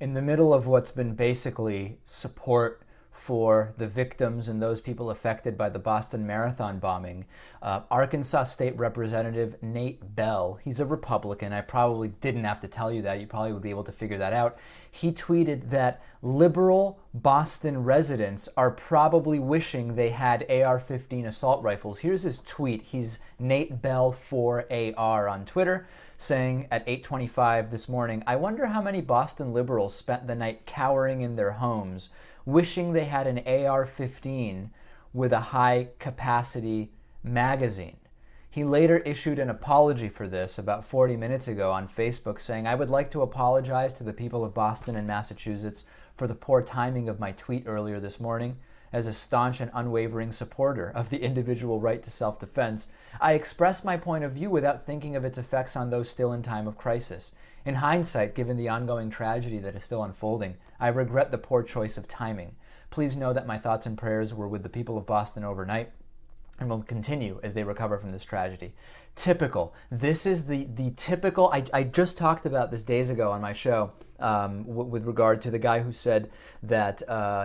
In the middle of what's been basically support for the victims and those people affected by the Boston Marathon bombing, Arkansas State Representative Nate Bell, he's a Republican. I probably didn't have to tell you that. You probably would be able to figure that out. He tweeted that liberal Boston residents are probably wishing they had AR-15 assault rifles. Here's his tweet. He's Nate Bell 4AR on Twitter, saying at 8:25 this morning, "I wonder how many Boston liberals spent the night cowering in their homes, wishing they had an AR-15 with a high-capacity magazine." He later issued an apology for this about 40 minutes ago on Facebook, saying, "I would like to apologize to the people of Boston and Massachusetts for the poor timing of my tweet earlier this morning. As a staunch and unwavering supporter of the individual right to self-defense, I expressed my point of view without thinking of its effects on those still in time of crisis. In hindsight, given the ongoing tragedy that is still unfolding, I regret the poor choice of timing. Please know that my thoughts and prayers were with the people of Boston overnight and will continue as they recover from this tragedy." Typical. This is the typical. I just talked about this days ago on my show with regard to the guy who said that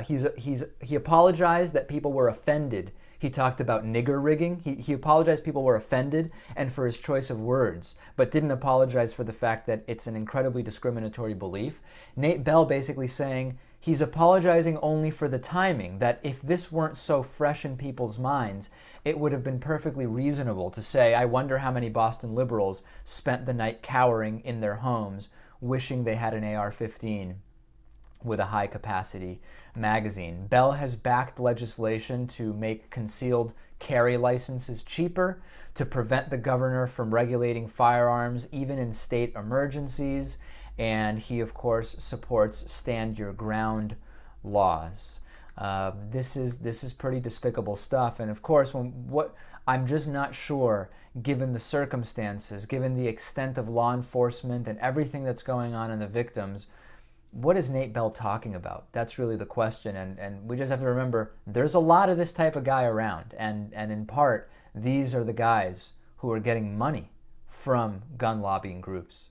he apologized that people were offended. He talked about nigger rigging. He apologized people were offended and for his choice of words, but didn't apologize for the fact that it's an incredibly discriminatory belief. Nate Bell basically saying he's apologizing only for the timing, that if this weren't so fresh in people's minds, it would have been perfectly reasonable to say, "I wonder how many Boston liberals spent the night cowering in their homes, wishing they had an AR-15 with a high-capacity magazine." Bell has backed legislation to make concealed carry licenses cheaper, to prevent the governor from regulating firearms even in state emergencies, and he, of course, supports stand your ground laws. This is pretty despicable stuff, and of course, I'm just not sure, given the circumstances, given the extent of law enforcement and everything that's going on in the victims, what is Nate Bell talking about? That's really the question, and we just have to remember there's a lot of this type of guy around, and in part, these are the guys who are getting money from gun lobbying groups.